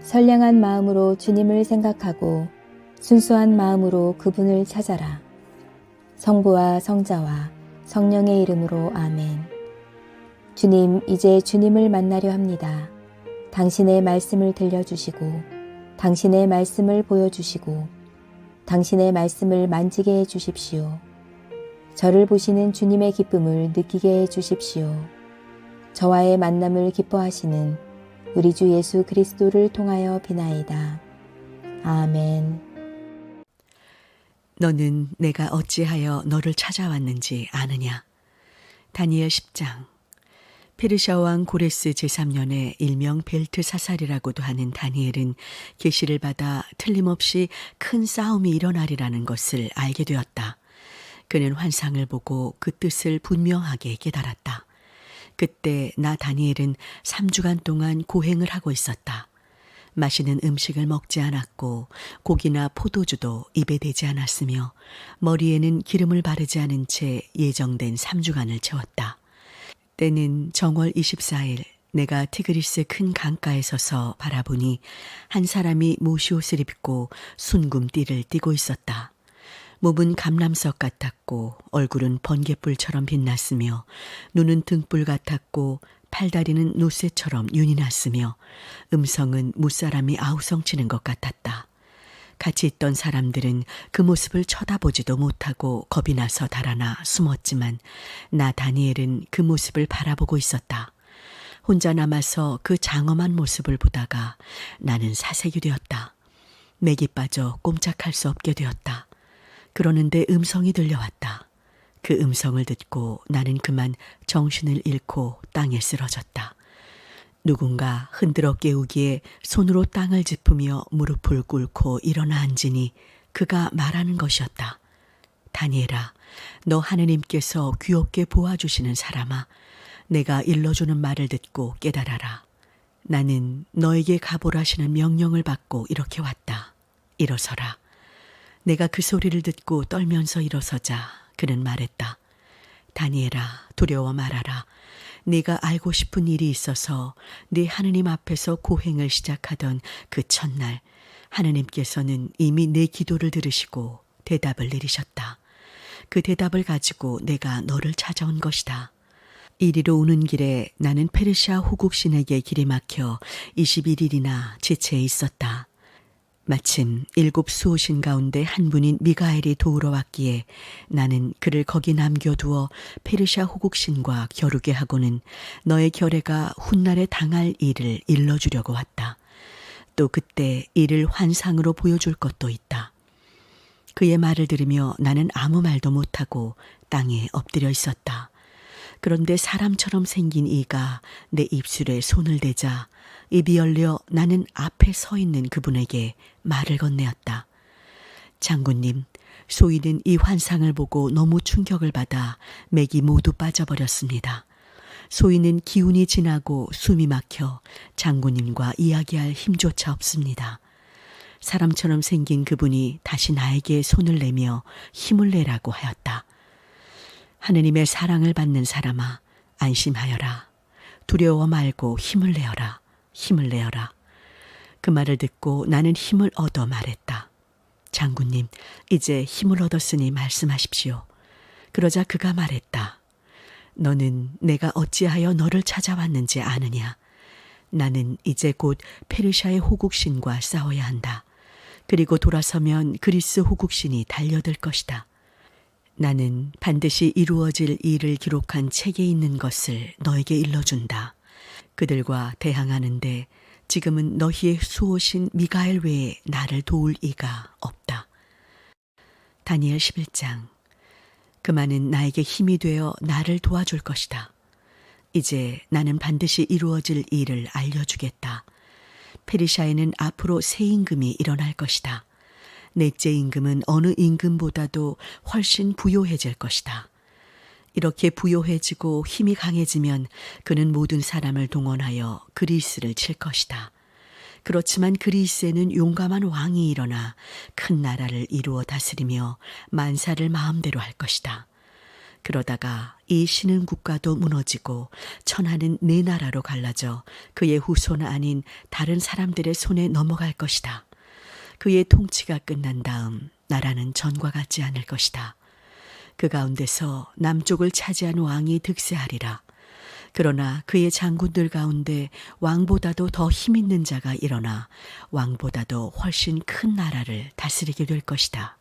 선량한 마음으로 주님을 생각하고 순수한 마음으로 그분을 찾아라. 성부와 성자와 성령의 이름으로 아멘. 주님, 이제 주님을 만나려 합니다. 당신의 말씀을 들려주시고 당신의 말씀을 보여주시고 당신의 말씀을 만지게 해주십시오. 저를 보시는 주님의 기쁨을 느끼게 해주십시오. 저와의 만남을 기뻐하시는 우리 주 예수 그리스도를 통하여 비나이다. 아멘. 너는 내가 어찌하여 너를 찾아왔는지 아느냐. 다니엘 10장. 페르시아 왕 고레스 제3년에 일명 벨트사살이라고도 하는 다니엘은 계시를 받아 틀림없이 큰 싸움이 일어나리라는 것을 알게 되었다. 그는 환상을 보고 그 뜻을 분명하게 깨달았다. 그때 나 다니엘은 3주간 동안 고행을 하고 있었다. 맛있는 음식을 먹지 않았고 고기나 포도주도 입에 대지 않았으며 머리에는 기름을 바르지 않은 채 예정된 3주간을 채웠다. 때는 정월 24일 내가 티그리스 큰 강가에 서서 바라보니 한 사람이 모시옷을 입고 순금띠를 띠고 있었다. 몸은 감람석 같았고 얼굴은 번갯불처럼 빛났으며 눈은 등불 같았고 팔다리는 노새처럼 윤이 났으며 음성은 무사람이 아우성치는 것 같았다. 같이 있던 사람들은 그 모습을 쳐다보지도 못하고 겁이 나서 달아나 숨었지만 나 다니엘은 그 모습을 바라보고 있었다. 혼자 남아서 그 장엄한 모습을 보다가 나는 사색이 되었다. 맥이 빠져 꼼짝할 수 없게 되었다. 그러는데 음성이 들려왔다. 그 음성을 듣고 나는 그만 정신을 잃고 땅에 쓰러졌다. 누군가 흔들어 깨우기에 손으로 땅을 짚으며 무릎을 꿇고 일어나 앉으니 그가 말하는 것이었다. 다니엘아, 너 하느님께서 귀엽게 보아주시는 사람아, 내가 일러주는 말을 듣고 깨달아라. 나는 너에게 가보라시는 명령을 받고 이렇게 왔다. 일어서라. 내가 그 소리를 듣고 떨면서 일어서자 그는 말했다. 다니엘아, 두려워 말아라. 네가 알고 싶은 일이 있어서 네 하느님 앞에서 고행을 시작하던 그 첫날 하느님께서는 이미 내 기도를 들으시고 대답을 내리셨다. 그 대답을 가지고 내가 너를 찾아온 것이다. 이리로 오는 길에 나는 페르시아 후국신에게 길이 막혀 21일이나 지체해 있었다. 마침 7 수호신 가운데 한 분인 미가엘이 도우러 왔기에 나는 그를 거기 남겨두어 페르시아 후국신과 겨루게 하고는 너의 결례가 훗날에 당할 일을 일러주려고 왔다. 또 그때 이를 환상으로 보여줄 것도 있다. 그의 말을 들으며 나는 아무 말도 못하고 땅에 엎드려 있었다. 그런데 사람처럼 생긴 이가 내 입술에 손을 대자 입이 열려 나는 앞에 서 있는 그분에게 말을 건네었다. 장군님, 소인은 이 환상을 보고 너무 충격을 받아 맥이 모두 빠져버렸습니다. 소인은 기운이 지나고 숨이 막혀 장군님과 이야기할 힘조차 없습니다. 사람처럼 생긴 그분이 다시 나에게 손을 내며 힘을 내라고 하였다. 하느님의 사랑을 받는 사람아, 안심하여라. 두려워 말고 힘을 내어라. 힘을 내어라. 그 말을 듣고 나는 힘을 얻어 말했다. 장군님, 이제 힘을 얻었으니 말씀하십시오. 그러자 그가 말했다. 너는 내가 어찌하여 너를 찾아왔는지 아느냐. 나는 이제 곧 페르시아의 호국신과 싸워야 한다. 그리고 돌아서면 그리스 호국신이 달려들 것이다. 나는 반드시 이루어질 일을 기록한 책에 있는 것을 너에게 일러준다. 그들과 대항하는데 지금은 너희의 수호신 미가엘 외에 나를 도울 이가 없다. 다니엘 11장. 그만은 나에게 힘이 되어 나를 도와줄 것이다. 이제 나는 반드시 이루어질 일을 알려주겠다. 페르시아에는 앞으로 새 임금이 일어날 것이다. 넷째 임금은 어느 임금보다도 훨씬 부요해질 것이다. 이렇게 부요해지고 힘이 강해지면 그는 모든 사람을 동원하여 그리스를 칠 것이다. 그렇지만 그리스에는 용감한 왕이 일어나 큰 나라를 이루어 다스리며 만사를 마음대로 할 것이다. 그러다가 이 신은 국가도 무너지고 천하는 네 나라로 갈라져 그의 후손 아닌 다른 사람들의 손에 넘어갈 것이다. 그의 통치가 끝난 다음 나라는 전과 같지 않을 것이다. 그 가운데서 남쪽을 차지한 왕이 득세하리라. 그러나 그의 장군들 가운데 왕보다도 더 힘있는 자가 일어나 왕보다도 훨씬 큰 나라를 다스리게 될 것이다.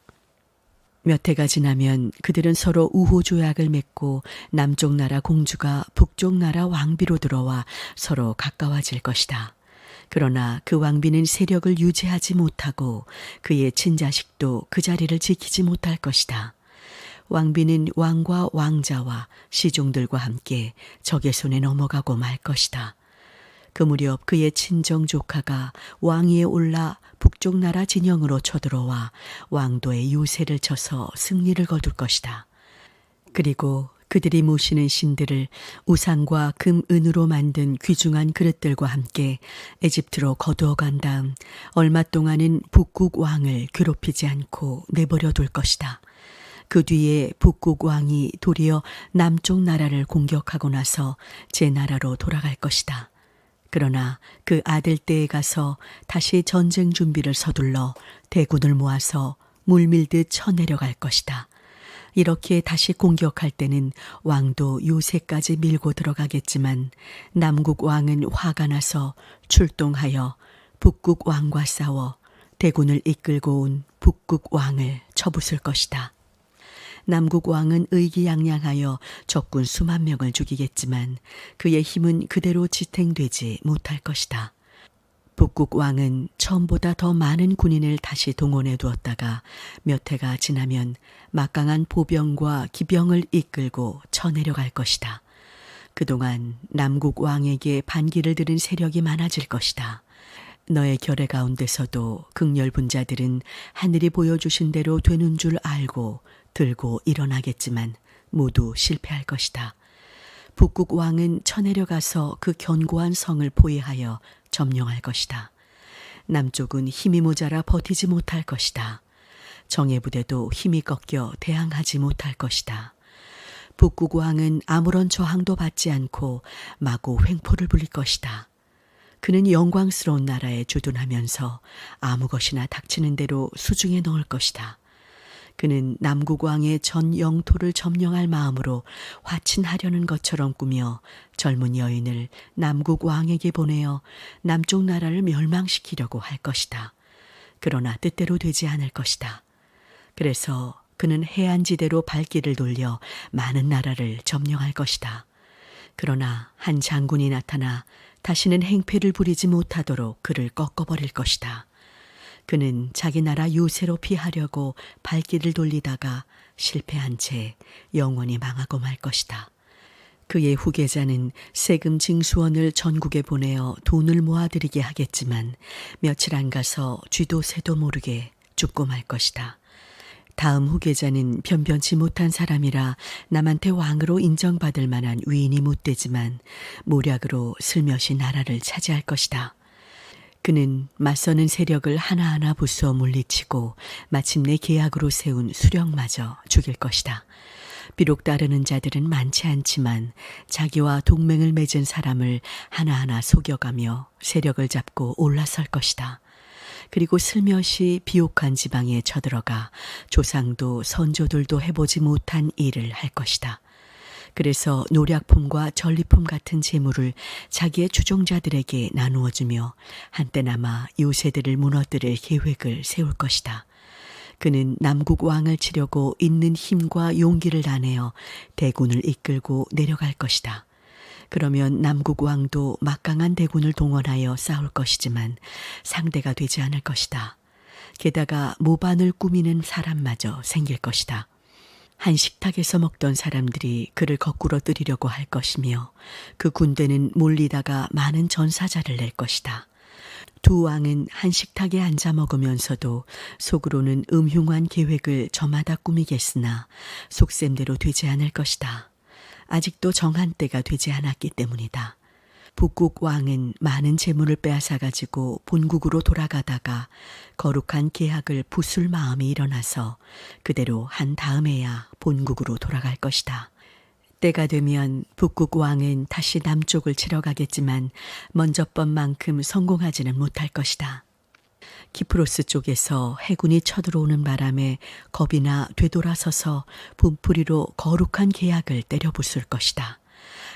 몇 해가 지나면 그들은 서로 우호조약을 맺고 남쪽 나라 공주가 북쪽 나라 왕비로 들어와 서로 가까워질 것이다. 그러나 그 왕비는 세력을 유지하지 못하고 그의 친자식도 그 자리를 지키지 못할 것이다. 왕비는 왕과 왕자와 시종들과 함께 적의 손에 넘어가고 말 것이다. 그 무렵 그의 친정 조카가 왕위에 올라 북쪽 나라 진영으로 쳐들어와 왕도의 요새를 쳐서 승리를 거둘 것이다. 그리고 그들이 모시는 신들을 우상과 금, 은으로 만든 귀중한 그릇들과 함께 에집트로 거두어 간 다음 얼마 동안은 북국 왕을 괴롭히지 않고 내버려 둘 것이다. 그 뒤에 북국 왕이 도리어 남쪽 나라를 공격하고 나서 제 나라로 돌아갈 것이다. 그러나 그 아들 때에 가서 다시 전쟁 준비를 서둘러 대군을 모아서 물밀듯 쳐내려갈 것이다. 이렇게 다시 공격할 때는 왕도 요새까지 밀고 들어가겠지만 남국 왕은 화가 나서 출동하여 북국 왕과 싸워 대군을 이끌고 온 북국 왕을 쳐부술 것이다. 남국 왕은 의기양양하여 적군 수만 명을 죽이겠지만 그의 힘은 그대로 지탱되지 못할 것이다. 북국 왕은 처음보다 더 많은 군인을 다시 동원해 두었다가 몇 해가 지나면 막강한 보병과 기병을 이끌고 쳐내려갈 것이다. 그동안 남국 왕에게 반기를 들은 세력이 많아질 것이다. 너의 결의 가운데서도 극렬분자들은 하늘이 보여주신 대로 되는 줄 알고 들고 일어나겠지만 모두 실패할 것이다. 북국 왕은 쳐내려가서 그 견고한 성을 포위하여 점령할 것이다. 남쪽은 힘이 모자라 버티지 못할 것이다. 정예부대도 힘이 꺾여 대항하지 못할 것이다. 북국 왕은 아무런 저항도 받지 않고 마구 횡포를 불릴 것이다. 그는 영광스러운 나라에 주둔하면서 아무 것이나 닥치는 대로 수중에 넣을 것이다. 그는 남국 왕의 전 영토를 점령할 마음으로 화친하려는 것처럼 꾸며 젊은 여인을 남국 왕에게 보내어 남쪽 나라를 멸망시키려고 할 것이다. 그러나 뜻대로 되지 않을 것이다. 그래서 그는 해안지대로 발길을 돌려 많은 나라를 점령할 것이다. 그러나 한 장군이 나타나 다시는 행패를 부리지 못하도록 그를 꺾어버릴 것이다. 그는 자기 나라 요새로 피하려고 발길을 돌리다가 실패한 채 영원히 망하고 말 것이다. 그의 후계자는 세금 징수원을 전국에 보내어 돈을 모아들이게 하겠지만 며칠 안 가서 쥐도 새도 모르게 죽고 말 것이다. 다음 후계자는 변변치 못한 사람이라 남한테 왕으로 인정받을 만한 위인이 못되지만 모략으로 슬며시 나라를 차지할 것이다. 그는 맞서는 세력을 하나하나 부수어 물리치고 마침내 계약으로 세운 수령마저 죽일 것이다. 비록 따르는 자들은 많지 않지만 자기와 동맹을 맺은 사람을 하나하나 속여가며 세력을 잡고 올라설 것이다. 그리고 슬며시 비옥한 지방에 쳐들어가 조상도 선조들도 해보지 못한 일을 할 것이다. 그래서 노략품과 전리품 같은 재물을 자기의 추종자들에게 나누어주며 한때나마 요새들을 무너뜨릴 계획을 세울 것이다. 그는 남국 왕을 치려고 있는 힘과 용기를 다내어 대군을 이끌고 내려갈 것이다. 그러면 남국 왕도 막강한 대군을 동원하여 싸울 것이지만 상대가 되지 않을 것이다. 게다가 모반을 꾸미는 사람마저 생길 것이다. 한 식탁에서 먹던 사람들이 그를 거꾸로 뜨리려고 할 것이며 그 군대는 몰리다가 많은 전사자를 낼 것이다. 두 왕은 한 식탁에 앉아 먹으면서도 속으로는 음흉한 계획을 저마다 꾸미겠으나 속셈대로 되지 않을 것이다. 아직도 정한 때가 되지 않았기 때문이다. 북국 왕은 많은 재물을 빼앗아 가지고 본국으로 돌아가다가 거룩한 계약을 부술 마음이 일어나서 그대로 한 다음에야 본국으로 돌아갈 것이다. 때가 되면 북극 왕은 다시 남쪽을 치러 가겠지만 먼저 번만큼 성공하지는 못할 것이다. 키프로스 쪽에서 해군이 쳐들어오는 바람에 겁이 나 되돌아서서 분풀이로 거룩한 계약을 때려부술 것이다.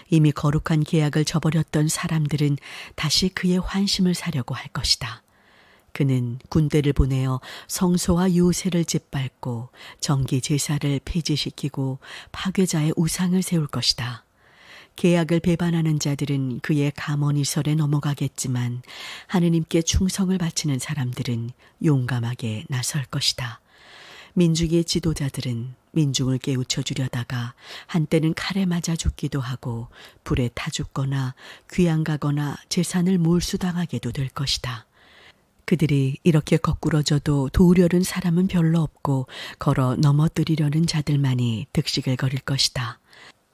이미 거룩한 계약을 저버렸던 사람들은 다시 그의 환심을 사려고 할 것이다. 그는 군대를 보내어 성소와 요새를 짓밟고 정기 제사를 폐지시키고 파괴자의 우상을 세울 것이다. 계약을 배반하는 자들은 그의 감언이설에 넘어가겠지만 하느님께 충성을 바치는 사람들은 용감하게 나설 것이다. 민중의 지도자들은 민중을 깨우쳐 주려다가 한때는 칼에 맞아 죽기도 하고 불에 타 죽거나 귀양가거나 재산을 몰수당하게도 될 것이다. 그들이 이렇게 거꾸러져도 도우려는 사람은 별로 없고 걸어 넘어뜨리려는 자들만이 득식을 거릴 것이다.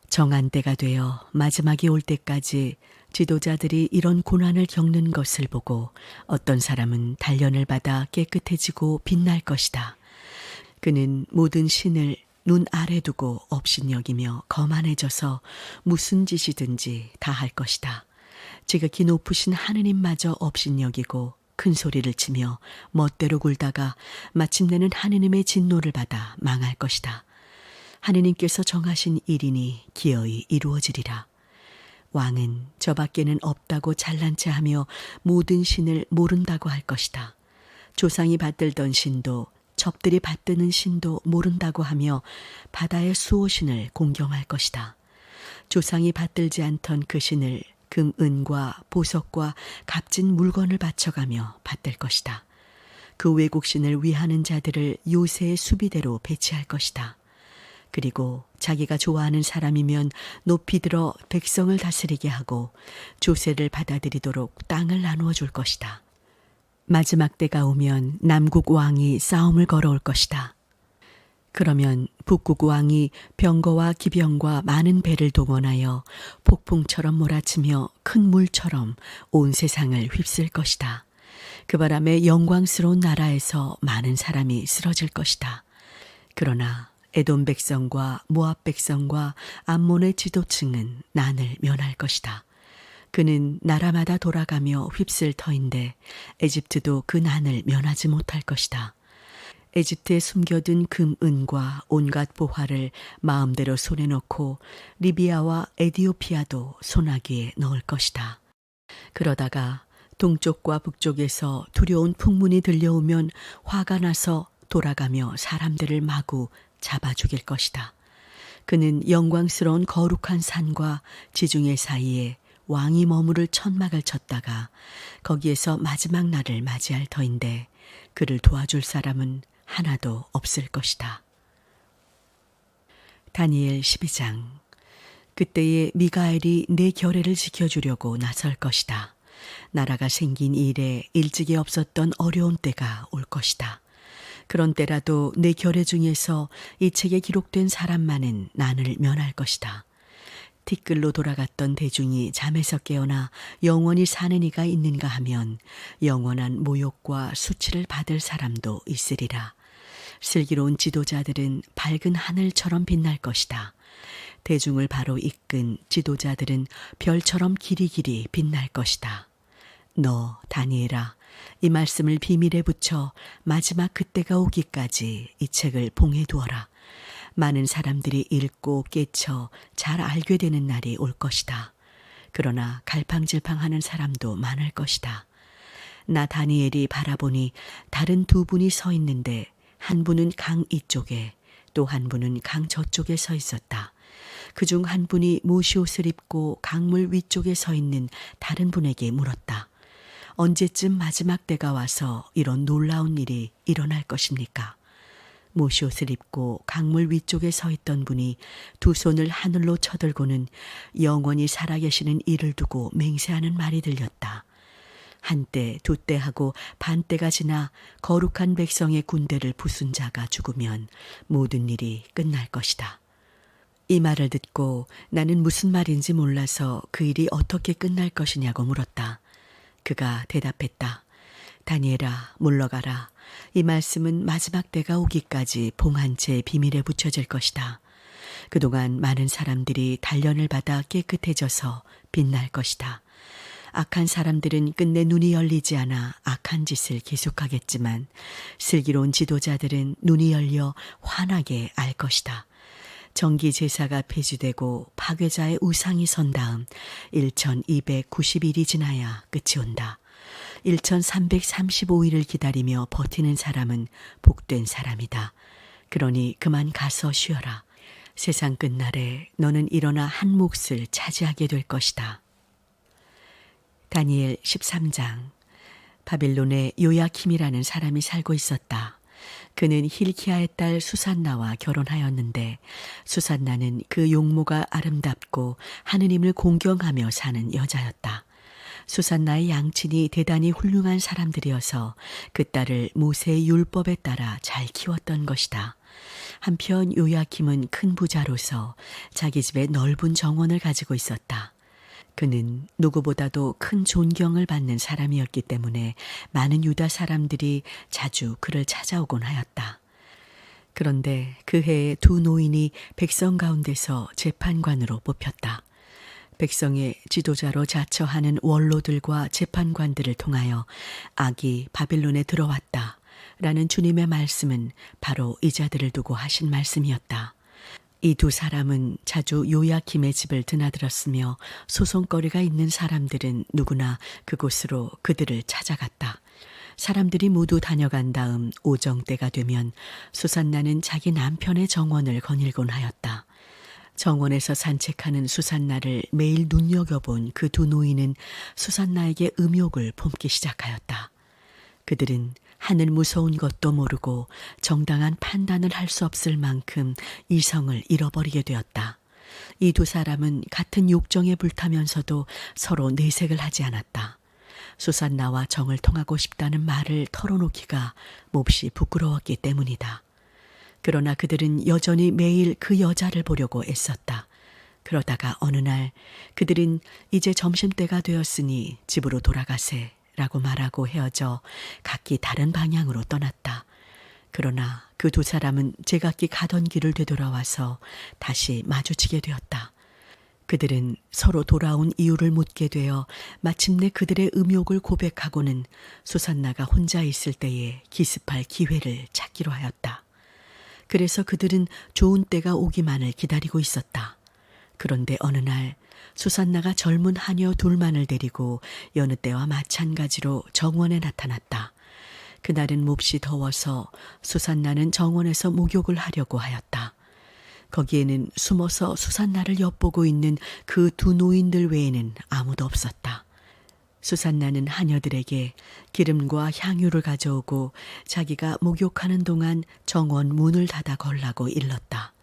정한 때가 되어 마지막이 올 때까지 지도자들이 이런 고난을 겪는 것을 보고 어떤 사람은 단련을 받아 깨끗해지고 빛날 것이다. 그는 모든 신을 눈 아래 두고 업신여기며 거만해져서 무슨 짓이든지 다 할 것이다. 지극히 높으신 하느님마저 업신여기고 큰 소리를 치며 멋대로 굴다가 마침내는 하느님의 진노를 받아 망할 것이다. 하느님께서 정하신 일이니 기어이 이루어지리라. 왕은 저밖에는 없다고 잘난 체하며 모든 신을 모른다고 할 것이다. 조상이 받들던 신도 접들이 받드는 신도 모른다고 하며 바다의 수호신을 공경할 것이다. 조상이 받들지 않던 그 신을 금, 은과 보석과 값진 물건을 바쳐가며 받들 것이다. 그 외국신을 위하는 자들을 요새의 수비대로 배치할 것이다. 그리고 자기가 좋아하는 사람이면 높이 들어 백성을 다스리게 하고 조세를 받아들이도록 땅을 나누어 줄 것이다. 마지막 때가 오면 남국 왕이 싸움을 걸어올 것이다. 그러면 북국 왕이 병거와 기병과 많은 배를 동원하여 폭풍처럼 몰아치며 큰 물처럼 온 세상을 휩쓸 것이다. 그 바람에 영광스러운 나라에서 많은 사람이 쓰러질 것이다. 그러나 에돔 백성과 모압 백성과 암몬의 지도층은 난을 면할 것이다. 그는 나라마다 돌아가며 휩쓸 터인데 에집트도 그 난을 면하지 못할 것이다. 에집트에 숨겨둔 금, 은과 온갖 보화를 마음대로 손에 넣고 리비아와 에디오피아도 소나기에 넣을 것이다. 그러다가 동쪽과 북쪽에서 두려운 풍문이 들려오면 화가 나서 돌아가며 사람들을 마구 잡아 죽일 것이다. 그는 영광스러운 거룩한 산과 지중해 사이에 왕이 머무를 천막을 쳤다가 거기에서 마지막 날을 맞이할 터인데 그를 도와줄 사람은 하나도 없을 것이다. 다니엘 12장. 그때에 미가엘이 내 결례를 지켜주려고 나설 것이다. 나라가 생긴 이래 일찍이 없었던 어려운 때가 올 것이다. 그런 때라도 내 결례 중에서 이 책에 기록된 사람만은 난을 면할 것이다. 티끌로 돌아갔던 대중이 잠에서 깨어나 영원히 사는 이가 있는가 하면 영원한 모욕과 수치를 받을 사람도 있으리라. 슬기로운 지도자들은 밝은 하늘처럼 빛날 것이다. 대중을 바로 이끈 지도자들은 별처럼 길이길이 빛날 것이다. 너 다니엘아, 이 말씀을 비밀에 붙여 마지막 그때가 오기까지 이 책을 봉해 두어라. 많은 사람들이 읽고 깨쳐 잘 알게 되는 날이 올 것이다. 그러나 갈팡질팡하는 사람도 많을 것이다. 나 다니엘이 바라보니 다른 두 분이 서 있는데 한 분은 강 이쪽에 또 한 분은 강 저쪽에 서 있었다. 그중 한 분이 모시옷을 입고 강물 위쪽에 서 있는 다른 분에게 물었다. 언제쯤 마지막 때가 와서 이런 놀라운 일이 일어날 것입니까? 모시옷을 입고 강물 위쪽에 서 있던 분이 두 손을 하늘로 쳐들고는 영원히 살아계시는 이를 두고 맹세하는 말이 들렸다. 한때 두 때 하고 반때가 지나 거룩한 백성의 군대를 부순 자가 죽으면 모든 일이 끝날 것이다. 이 말을 듣고 나는 무슨 말인지 몰라서 그 일이 어떻게 끝날 것이냐고 물었다. 그가 대답했다. 다니엘아, 물러가라. 이 말씀은 마지막 때가 오기까지 봉한 채 비밀에 붙여질 것이다. 그동안 많은 사람들이 단련을 받아 깨끗해져서 빛날 것이다. 악한 사람들은 끝내 눈이 열리지 않아 악한 짓을 계속하겠지만 슬기로운 지도자들은 눈이 열려 환하게 알 것이다. 정기 제사가 폐지되고 파괴자의 우상이 선 다음 1290일이 지나야 끝이 온다. 1335일을 기다리며 버티는 사람은 복된 사람이다. 그러니 그만 가서 쉬어라. 세상 끝날에 너는 일어나 한 몫을 차지하게 될 것이다. 다니엘 13장. 바빌론에 요야킴이라는 사람이 살고 있었다. 그는 힐키야의 딸 수산나와 결혼하였는데 수산나는 그 용모가 아름답고 하느님을 공경하며 사는 여자였다. 수산나의 양친이 대단히 훌륭한 사람들이어서 그 딸을 모세의 율법에 따라 잘 키웠던 것이다. 한편 요야킴은 큰 부자로서 자기 집에 넓은 정원을 가지고 있었다. 그는 누구보다도 큰 존경을 받는 사람이었기 때문에 많은 유다 사람들이 자주 그를 찾아오곤 하였다. 그런데 그 해에 두 노인이 백성 가운데서 재판관으로 뽑혔다. 백성의 지도자로 자처하는 원로들과 재판관들을 통하여 악이 바빌론에 들어왔다. 라는 주님의 말씀은 바로 이 자들을 두고 하신 말씀이었다. 이 두 사람은 자주 요야킴의 집을 드나들었으며 소송거리가 있는 사람들은 누구나 그곳으로 그들을 찾아갔다. 사람들이 모두 다녀간 다음 오정 때가 되면 수산나는 자기 남편의 정원을 거닐곤 하였다. 정원에서 산책하는 수산나를 매일 눈여겨본 그 두 노인은 수산나에게 음욕을 품기 시작하였다. 그들은 하늘 무서운 것도 모르고 정당한 판단을 할 수 없을 만큼 이성을 잃어버리게 되었다. 이 두 사람은 같은 욕정에 불타면서도 서로 내색을 하지 않았다. 수산나와 정을 통하고 싶다는 말을 털어놓기가 몹시 부끄러웠기 때문이다. 그러나 그들은 여전히 매일 그 여자를 보려고 애썼다. 그러다가 어느 날 그들은 이제 점심때가 되었으니 집으로 돌아가세 라고 말하고 헤어져 각기 다른 방향으로 떠났다. 그러나 그 두 사람은 제각기 가던 길을 되돌아와서 다시 마주치게 되었다. 그들은 서로 돌아온 이유를 묻게 되어 마침내 그들의 음욕을 고백하고는 수산나가 혼자 있을 때에 기습할 기회를 찾기로 하였다. 그래서 그들은 좋은 때가 오기만을 기다리고 있었다. 그런데 어느 날 수산나가 젊은 하녀 둘만을 데리고 여느 때와 마찬가지로 정원에 나타났다. 그날은 몹시 더워서 수산나는 정원에서 목욕을 하려고 하였다. 거기에는 숨어서 수산나를 엿보고 있는 그 두 노인들 외에는 아무도 없었다. 수산나는 하녀들에게 기름과 향유를 가져오고 자기가 목욕하는 동안 정원 문을 닫아 걸라고 일렀다.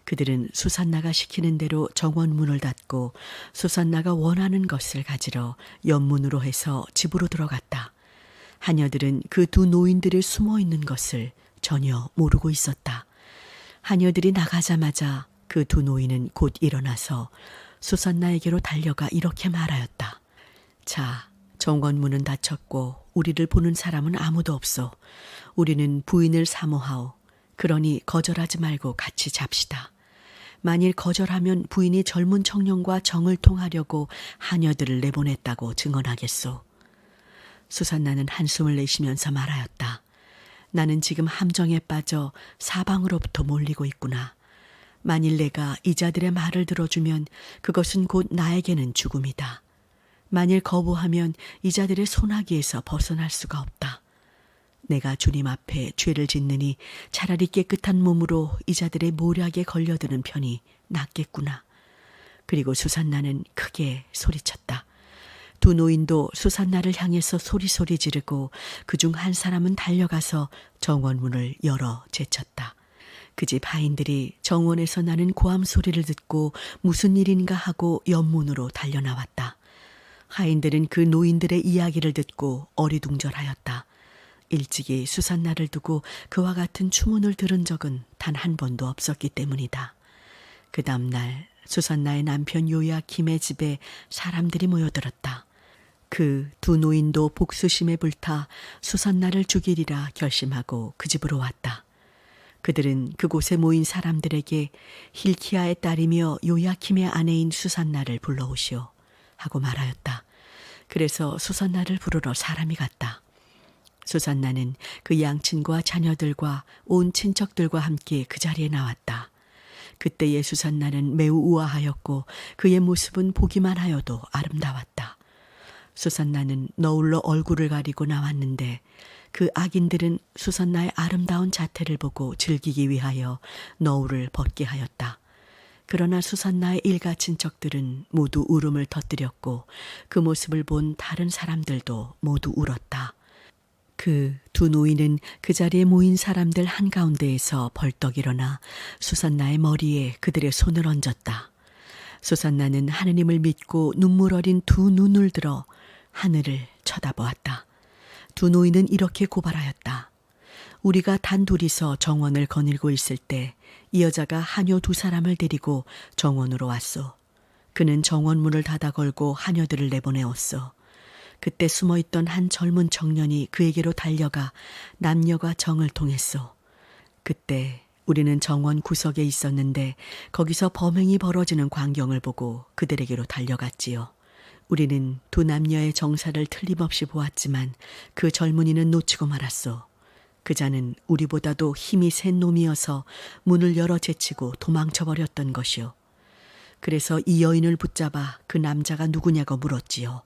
그들은 수산나가 시키는 대로 정원 문을 닫고 수산나가 원하는 것을 가지러 옆문으로 해서 집으로 들어갔다. 하녀들은 그 두 노인들이 숨어 있는 것을 전혀 모르고 있었다. 하녀들이 나가자마자 그 두 노인은 곧 일어나서 수산나에게로 달려가 이렇게 말하였다. 자, 정원 문은 닫혔고 우리를 보는 사람은 아무도 없어. 우리는 부인을 사모하오. 그러니 거절하지 말고 같이 잡시다. 만일 거절하면 부인이 젊은 청년과 정을 통하려고 하녀들을 내보냈다고 증언하겠소. 수산나는 한숨을 내쉬면서 말하였다. 나는 지금 함정에 빠져 사방으로부터 몰리고 있구나. 만일 내가 이 자들의 말을 들어주면 그것은 곧 나에게는 죽음이다. 만일 거부하면 이 자들의 소나기에서 벗어날 수가 없다. 내가 주님 앞에 죄를 짓느니 차라리 깨끗한 몸으로 이 자들의 모략에 걸려드는 편이 낫겠구나. 그리고 수산나는 크게 소리쳤다. 두 노인도 수산나를 향해서 소리소리 지르고 그중 한 사람은 달려가서 정원문을 열어 제쳤다. 그 집 하인들이 정원에서 나는 고함 소리를 듣고 무슨 일인가 하고 옆문으로 달려나왔다. 하인들은 그 노인들의 이야기를 듣고 어리둥절하였다. 일찍이 수산나를 두고 그와 같은 추문을 들은 적은 단 한 번도 없었기 때문이다. 그 다음 날 수산나의 남편 요야킴의 집에 사람들이 모여들었다. 그 두 노인도 복수심에 불타 수산나를 죽이리라 결심하고 그 집으로 왔다. 그들은 그곳에 모인 사람들에게 힐키야의 딸이며 요야킴의 아내인 수산나를 불러오시오 하고 말하였다. 그래서 수산나를 부르러 사람이 갔다. 수산나는 그 양친과 자녀들과 온 친척들과 함께 그 자리에 나왔다. 그때의 수산나는 매우 우아하였고 그의 모습은 보기만 하여도 아름다웠다. 수산나는 너울로 얼굴을 가리고 나왔는데 그 악인들은 수산나의 아름다운 자태를 보고 즐기기 위하여 너울을 벗게 하였다. 그러나 수산나의 일가 친척들은 모두 울음을 터뜨렸고 그 모습을 본 다른 사람들도 모두 울었다. 그 두 노인은 그 자리에 모인 사람들 한가운데에서 벌떡 일어나 수산나의 머리에 그들의 손을 얹었다. 수산나는 하느님을 믿고 눈물 어린 두 눈을 들어 하늘을 쳐다보았다. 두 노인은 이렇게 고발하였다. 우리가 단둘이서 정원을 거닐고 있을 때 이 여자가 하녀 두 사람을 데리고 정원으로 왔소. 그는 정원 문을 닫아 걸고 하녀들을 내보내었소. 그때 숨어있던 한 젊은 청년이 그에게로 달려가 남녀가 정을 통했소. 그때 우리는 정원 구석에 있었는데 거기서 범행이 벌어지는 광경을 보고 그들에게로 달려갔지요. 우리는 두 남녀의 정사를 틀림없이 보았지만 그 젊은이는 놓치고 말았소. 그자는 우리보다도 힘이 센 놈이어서 문을 열어 제치고 도망쳐버렸던 것이요. 그래서 이 여인을 붙잡아 그 남자가 누구냐고 물었지요.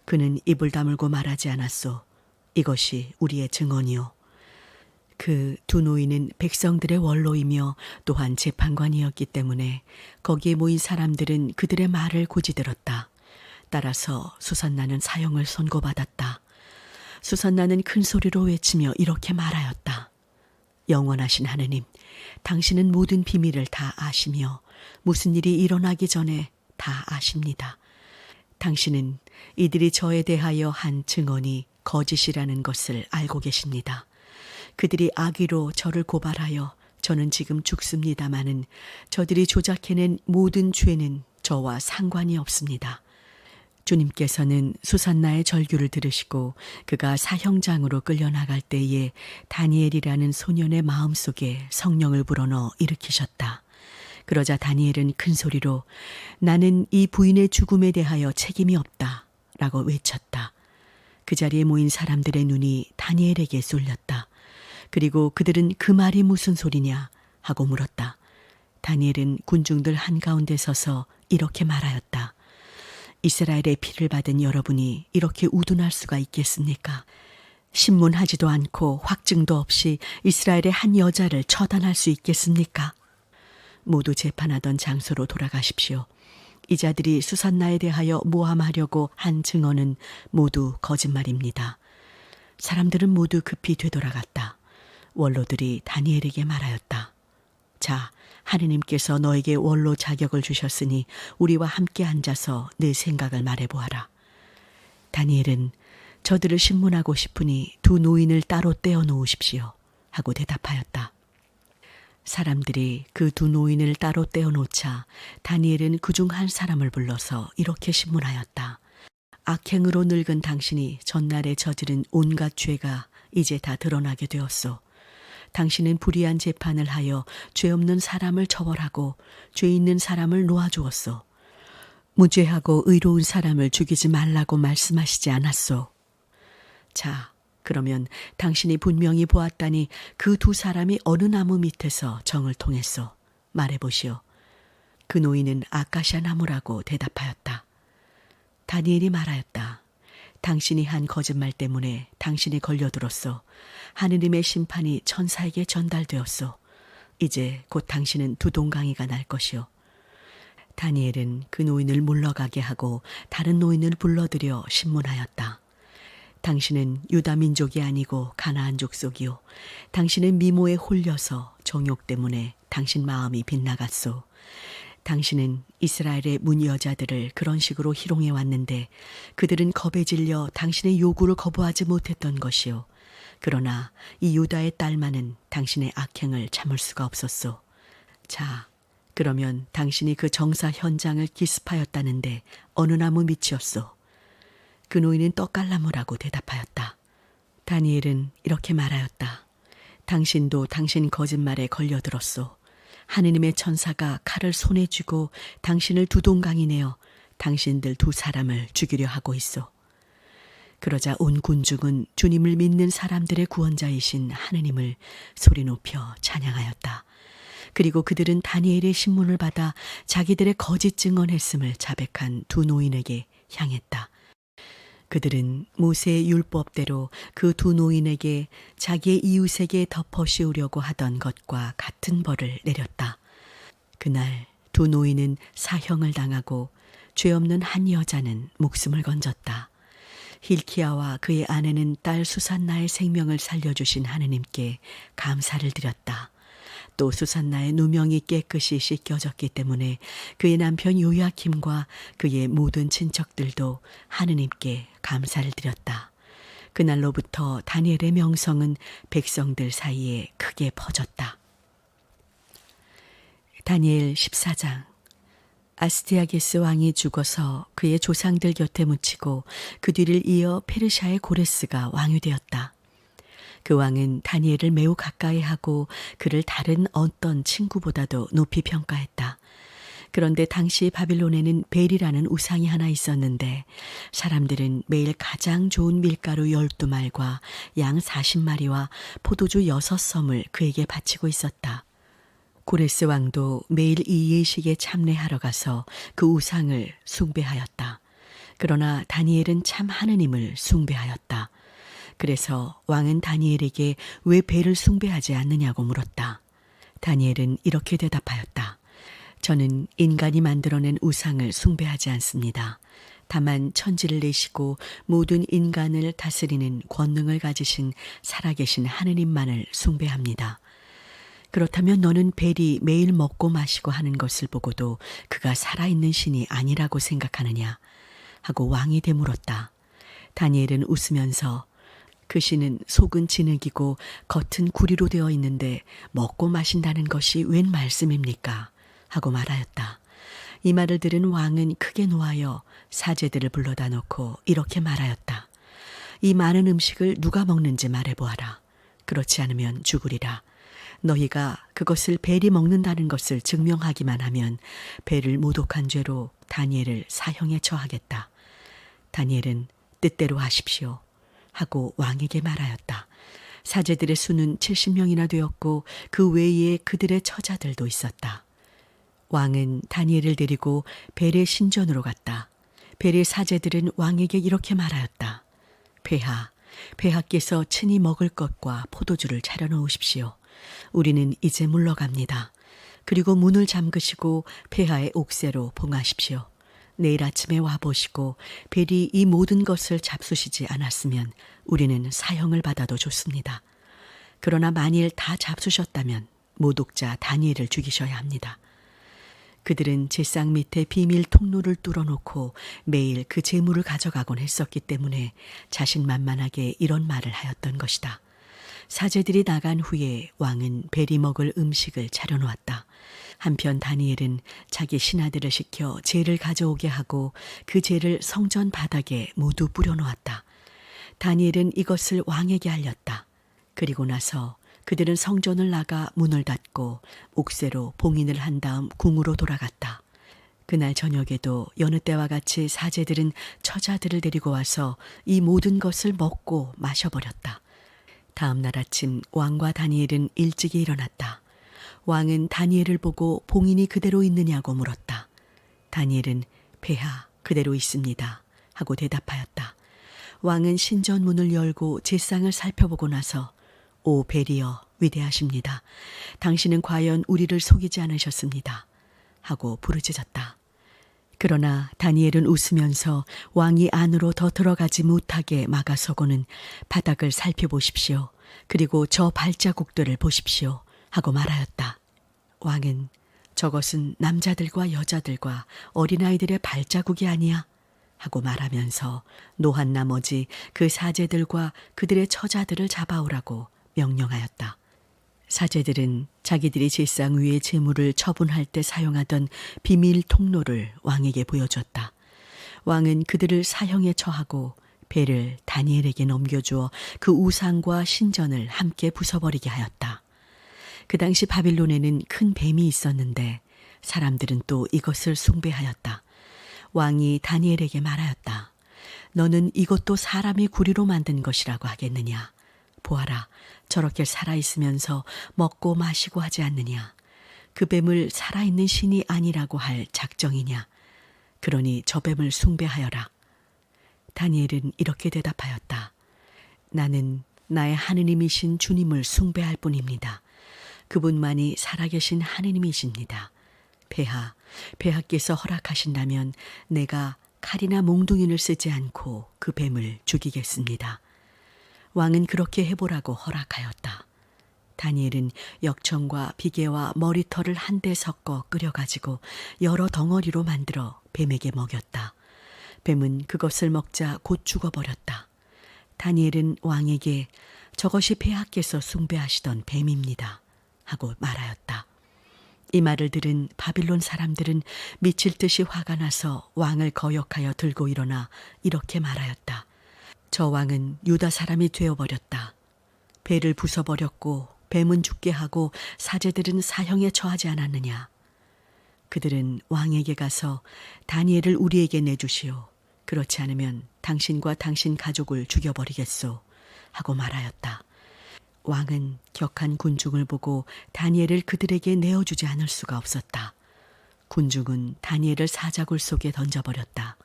그는 입을 다물고 말하지 않았소. 이것이 우리의 증언이요. 그 두 노인은 백성들의 원로이며 또한 재판관이었기 때문에 거기에 모인 사람들은 그들의 말을 고지 들었다. 따라서 수산나는 사형을 선고받았다. 수산나는 큰 소리로 외치며 이렇게 말하였다. 영원하신 하느님, 당신은 모든 비밀을 다 아시며 무슨 일이 일어나기 전에 다 아십니다. 당신은 이들이 저에 대하여 한 증언이 거짓이라는 것을 알고 계십니다. 그들이 악의로 저를 고발하여 저는 지금 죽습니다마는 저들이 조작해낸 모든 죄는 저와 상관이 없습니다. 주님께서는 수산나의 절규를 들으시고 그가 사형장으로 끌려나갈 때에 다니엘이라는 소년의 마음속에 성령을 불어넣어 일으키셨다. 그러자 다니엘은 큰 소리로 나는 이 부인의 죽음에 대하여 책임이 없다 라고 외쳤다. 그 자리에 모인 사람들의 눈이 다니엘에게 쏠렸다. 그리고 그들은 그 말이 무슨 소리냐 하고 물었다. 다니엘은 군중들 한가운데 서서 이렇게 말하였다. 이스라엘의 피를 받은 여러분이 이렇게 우둔할 수가 있겠습니까? 신문하지도 않고 확증도 없이 이스라엘의 한 여자를 처단할 수 있겠습니까? 모두 재판하던 장소로 돌아가십시오. 이 자들이 수산나에 대하여 모함하려고 한 증언은 모두 거짓말입니다. 사람들은 모두 급히 되돌아갔다. 원로들이 다니엘에게 말하였다. 자, 하느님께서 너에게 원로 자격을 주셨으니 우리와 함께 앉아서 내 생각을 말해보아라. 다니엘은 저들을 신문하고 싶으니 두 노인을 따로 떼어 놓으십시오 하고 대답하였다. 사람들이 그 두 노인을 따로 떼어 놓자 다니엘은 그중 한 사람을 불러서 이렇게 신문하였다. 악행으로 늙은 당신이 전날에 저지른 온갖 죄가 이제 다 드러나게 되었소. 당신은 불의한 재판을 하여 죄 없는 사람을 처벌하고 죄 있는 사람을 놓아주었소. 무죄하고 의로운 사람을 죽이지 말라고 말씀하시지 않았소. 자, 그러면 당신이 분명히 보았다니 그 두 사람이 어느 나무 밑에서 정을 통했소. 말해보시오. 그 노인은 아카시아 나무라고 대답하였다. 다니엘이 말하였다. 당신이 한 거짓말 때문에 당신이 걸려들었소. 하느님의 심판이 천사에게 전달되었소. 이제 곧 당신은 두 동강이가 날 것이오. 다니엘은 그 노인을 물러가게 하고 다른 노인을 불러들여 신문하였다. 당신은 유다 민족이 아니고 가나안 족속이요. 당신은 미모에 홀려서 정욕 때문에 당신 마음이 빗나갔소. 당신은 이스라엘의 문 여자들을 그런 식으로 희롱해 왔는데 그들은 겁에 질려 당신의 요구를 거부하지 못했던 것이요. 그러나 이 유다의 딸만은 당신의 악행을 참을 수가 없었소. 자, 그러면 당신이 그 정사 현장을 기습하였다는데 어느 나무 밑이었소? 그 노인은 떡갈나무라고 대답하였다. 다니엘은 이렇게 말하였다. 당신도 당신 거짓말에 걸려들었소. 하느님의 천사가 칼을 손에 쥐고 당신을 두동강이 내어 당신들 두 사람을 죽이려 하고 있소. 그러자 온 군중은 주님을 믿는 사람들의 구원자이신 하느님을 소리 높여 찬양하였다. 그리고 그들은 다니엘의 신문을 받아 자기들의 거짓 증언했음을 자백한 두 노인에게 향했다. 그들은 모세의 율법대로 그 두 노인에게 자기의 이웃에게 덮어 씌우려고 하던 것과 같은 벌을 내렸다. 그날 두 노인은 사형을 당하고 죄 없는 한 여자는 목숨을 건졌다. 힐키야와 그의 아내는 딸 수산나의 생명을 살려주신 하느님께 감사를 드렸다. 또 수산나의 누명이 깨끗이 씻겨졌기 때문에 그의 남편 요야킴과 그의 모든 친척들도 하느님께 감사를 드렸다. 그날로부터 다니엘의 명성은 백성들 사이에 크게 퍼졌다. 다니엘 14장. 아스티아게스 왕이 죽어서 그의 조상들 곁에 묻히고 그 뒤를 이어 페르시아의 고레스가 왕이 되었다. 그 왕은 다니엘을 매우 가까이 하고 그를 다른 어떤 친구보다도 높이 평가했다. 그런데 당시 바빌론에는 벨이라는 우상이 하나 있었는데 사람들은 매일 가장 좋은 밀가루 12말과 양 40마리와 포도주 6섬을 그에게 바치고 있었다. 고레스 왕도 매일 이 예식에 참례하러 가서 그 우상을 숭배하였다. 그러나 다니엘은 참 하느님을 숭배하였다. 그래서 왕은 다니엘에게 왜 벨을 숭배하지 않느냐고 물었다. 다니엘은 이렇게 대답하였다. 저는 인간이 만들어낸 우상을 숭배하지 않습니다. 다만 천지를 내시고 모든 인간을 다스리는 권능을 가지신 살아계신 하느님만을 숭배합니다. 그렇다면 너는 벨이 매일 먹고 마시고 하는 것을 보고도 그가 살아있는 신이 아니라고 생각하느냐? 하고 왕이 되물었다. 다니엘은 웃으면서 그 신은 속은 진흙이고 겉은 구리로 되어 있는데 먹고 마신다는 것이 웬 말씀입니까? 하고 말하였다. 이 말을 들은 왕은 크게 노하여 사제들을 불러다 놓고 이렇게 말하였다. 이 많은 음식을 누가 먹는지 말해보아라. 그렇지 않으면 죽으리라. 너희가 그것을 벨이 먹는다는 것을 증명하기만 하면 벨을 모독한 죄로 다니엘을 사형에 처하겠다. 다니엘은 뜻대로 하십시오. 하고 왕에게 말하였다. 사제들의 수는 70명이나 되었고 그 외에 그들의 처자들도 있었다. 왕은 다니엘을 데리고 벨의 신전으로 갔다. 벨의 사제들은 왕에게 이렇게 말하였다. 폐하께서 친히 먹을 것과 포도주를 차려놓으십시오. 우리는 이제 물러갑니다. 그리고 문을 잠그시고 폐하의 옥새로 봉하십시오. 내일 아침에 와보시고 벨이 이 모든 것을 잡수시지 않았으면 우리는 사형을 받아도 좋습니다. 그러나 만일 다 잡수셨다면 모독자 다니엘을 죽이셔야 합니다. 그들은 제상 밑에 비밀 통로를 뚫어놓고 매일 그 재물을 가져가곤 했었기 때문에 자신만만하게 이런 말을 하였던 것이다. 사제들이 나간 후에 왕은 벨이 먹을 음식을 차려놓았다. 한편 다니엘은 자기 신하들을 시켜 재를 가져오게 하고 그 재를 성전 바닥에 모두 뿌려놓았다. 다니엘은 이것을 왕에게 알렸다. 그리고 나서 그들은 성전을 나가 문을 닫고 옥새로 봉인을 한 다음 궁으로 돌아갔다. 그날 저녁에도 여느 때와 같이 사제들은 처자들을 데리고 와서 이 모든 것을 먹고 마셔버렸다. 다음 날 아침 왕과 다니엘은 일찍이 일어났다. 왕은 다니엘을 보고 봉인이 그대로 있느냐고 물었다. 다니엘은 폐하 그대로 있습니다. 하고 대답하였다. 왕은 신전 문을 열고 제상을 살펴보고 나서 오 벨이여 위대하십니다. 당신은 과연 우리를 속이지 않으셨습니다. 하고 부르짖었다. 그러나 다니엘은 웃으면서 왕이 안으로 더 들어가지 못하게 막아서고는 바닥을 살펴보십시오. 그리고 저 발자국들을 보십시오. 하고 말하였다. 왕은 저것은 남자들과 여자들과 어린아이들의 발자국이 아니야. 하고 말하면서 노한 나머지 그 사제들과 그들의 처자들을 잡아오라고 명령하였다. 사제들은 자기들이 제상 위에 제물을 처분할 때 사용하던 비밀 통로를 왕에게 보여줬다. 왕은 그들을 사형에 처하고 배를 다니엘에게 넘겨주어 그 우상과 신전을 함께 부숴버리게 하였다. 그 당시 바빌론에는 큰 뱀이 있었는데 사람들은 또 이것을 숭배하였다. 왕이 다니엘에게 말하였다. 너는 이것도 사람이 구리로 만든 것이라고 하겠느냐? 보아라, 저렇게 살아있으면서 먹고 마시고 하지 않느냐? 그 뱀을 살아있는 신이 아니라고 할 작정이냐? 그러니 저 뱀을 숭배하여라. 다니엘은 이렇게 대답하였다. 나는 나의 하느님이신 주님을 숭배할 뿐입니다. 그분만이 살아계신 하느님이십니다. 폐하께서 허락하신다면 내가 칼이나 몽둥이를 쓰지 않고 그 뱀을 죽이겠습니다. 왕은 그렇게 해보라고 허락하였다. 다니엘은 역청과 비계와 머리털을 한데 섞어 끓여가지고 여러 덩어리로 만들어 뱀에게 먹였다. 뱀은 그것을 먹자 곧 죽어버렸다. 다니엘은 왕에게 저것이 폐하께서 숭배하시던 뱀입니다 하고 말하였다. 이 말을 들은 바빌론 사람들은 미칠 듯이 화가 나서 왕을 거역하여 들고 일어나 이렇게 말하였다. 저 왕은 유다 사람이 되어버렸다. 배를 부숴버렸고 뱀은 죽게 하고 사제들은 사형에 처하지 않았느냐. 그들은 왕에게 가서 다니엘을 우리에게 내주시오. 그렇지 않으면 당신과 당신 가족을 죽여버리겠소 하고 말하였다. 왕은 격한 군중을 보고 다니엘을 그들에게 내어주지 않을 수가 없었다. 군중은 다니엘을 사자굴 속에 던져버렸다.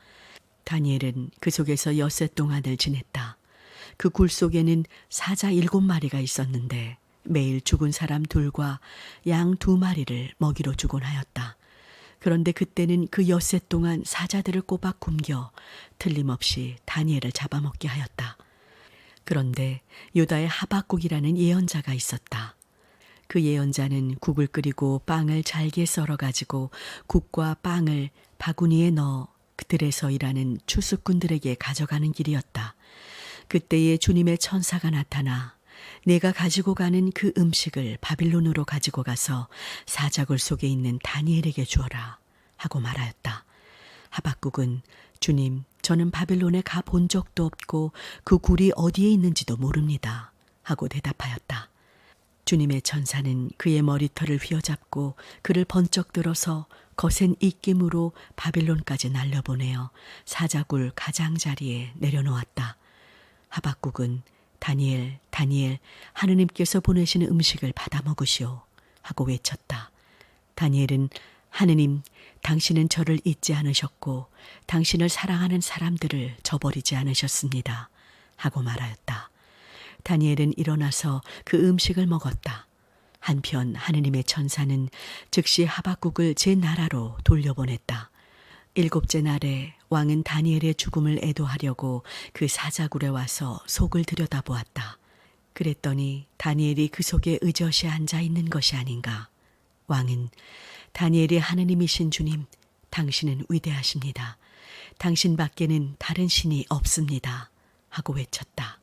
다니엘은 그 속에서 엿새 동안을 지냈다. 그 굴 속에는 사자 7마리가 있었는데 매일 죽은 사람 2과 양 2마리를 먹이로 주곤 하였다. 그런데 그때는 그 엿새 동안 사자들을 꼬박 굶겨 틀림없이 다니엘을 잡아먹게 하였다. 그런데 유다의 하박국이라는 예언자가 있었다. 그 예언자는 국을 끓이고 빵을 잘게 썰어가지고 국과 빵을 바구니에 넣어 그들에서 일하는 추수꾼들에게 가져가는 길이었다. 그때에 주님의 천사가 나타나 내가 가지고 가는 그 음식을 바빌론으로 가지고 가서 사자굴 속에 있는 다니엘에게 주어라 하고 말하였다. 하박국은 주님, 저는 바빌론에 가 본 적도 없고 그 굴이 어디에 있는지도 모릅니다 하고 대답하였다. 주님의 천사는 그의 머리털을 휘어잡고 그를 번쩍 들어서 거센 입김으로 바빌론까지 날려보내어 사자굴 가장자리에 내려놓았다. 하박국은 다니엘, 다니엘, 하느님께서 보내시는 음식을 받아 먹으시오 하고 외쳤다. 다니엘은 하느님, 당신은 저를 잊지 않으셨고 당신을 사랑하는 사람들을 저버리지 않으셨습니다 하고 말하였다. 다니엘은 일어나서 그 음식을 먹었다. 한편 하느님의 천사는 즉시 하박국을 제 나라로 돌려보냈다. 7째 날에 왕은 다니엘의 죽음을 애도하려고 그 사자굴에 와서 속을 들여다보았다. 그랬더니 다니엘이 그 속에 의젓이 앉아 있는 것이 아닌가. 왕은 다니엘이 하느님이신 주님, 당신은 위대하십니다. 당신 밖에는 다른 신이 없습니다 하고 외쳤다.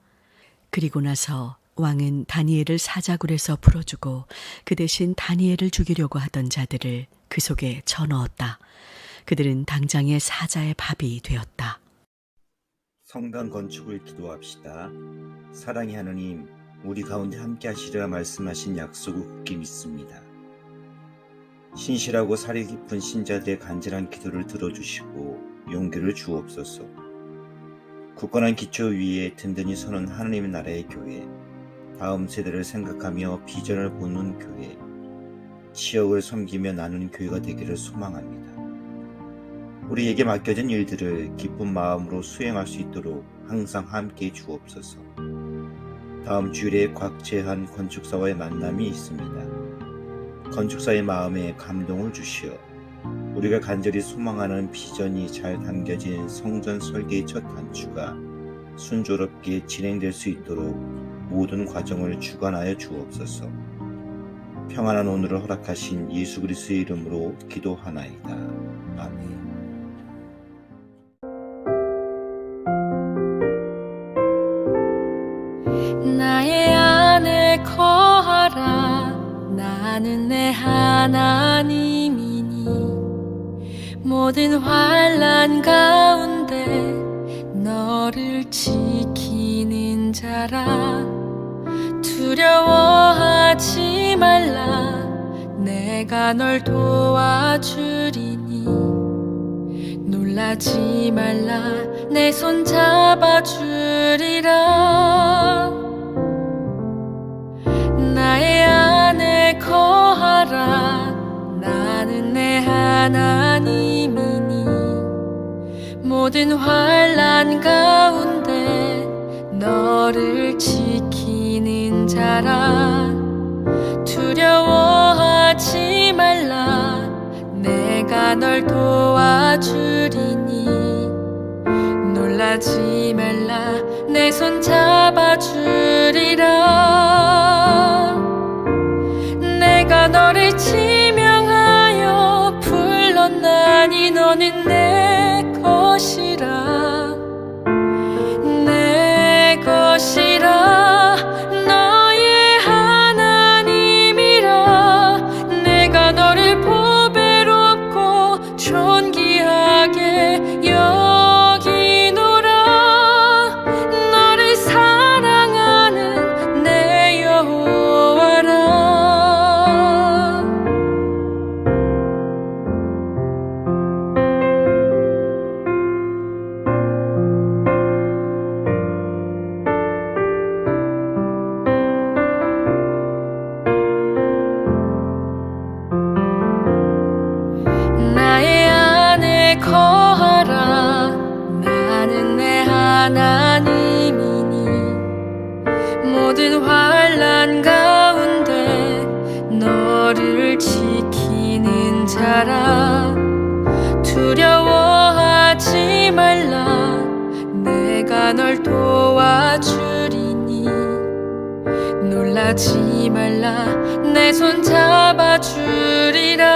그리고 나서 왕은 다니엘을 사자굴에서 풀어주고 그 대신 다니엘을 죽이려고 하던 자들을 그 속에 쳐넣었다. 그들은 당장의 사자의 밥이 되었다. 성당 건축을 기도합시다. 사랑의 하느님, 우리 가운데 함께 하시리라 말씀하신 약속을 굳게 믿습니다. 신실하고 사리 깊은 신자들의 간절한 기도를 들어주시고 용기를 주옵소서. 굳건한 기초 위에 든든히 서는 하느님의 나라의 교회, 다음 세대를 생각하며 비전을 보는 교회, 지역을 섬기며 나누는 교회가 되기를 소망합니다. 우리에게 맡겨진 일들을 기쁜 마음으로 수행할 수 있도록 항상 함께해 주옵소서. 다음 주일에 곽재한 건축사와의 만남이 있습니다. 건축사의 마음에 감동을 주시어 우리가 간절히 소망하는 비전이 잘 담겨진 성전 설계의 첫 단추가 순조롭게 진행될 수 있도록 모든 과정을 주관하여 주옵소서. 평안한 오늘을 허락하신 예수 그리스도의 이름으로 기도하나이다. 아멘. 나의 안에 거하라. 나는 내 하나님이니 모든 환난 가운데 너 너를 지키는 자라. 두려워하지 말라. 내가 널 도와주리니. 놀라지 말라. 내 손 잡아주리라. 나의 안에 거하라. 나는 내 하나님이니. 모든 환난 가운데 너를 지키는 자라. 두려워하지 말라. 내가 널 도와주리니. 놀라지 말라. 내 손 잡아주리라. 내가 너를 지명하여 불렀나니 너는 내 것이라. 내 것이라. 너의 하나님이라. 내가 너를 보배롭고 존귀하게 여기노라. 너를 사랑하는 내 여호와라. 나의 안에 거하라. 나는 내 하나님이니. 모든 환난 가운데 너를 지키는 자라. 두려워하지 말라. 내가 널 도와주리니. 놀라지 말라. 내 손 잡아주리라.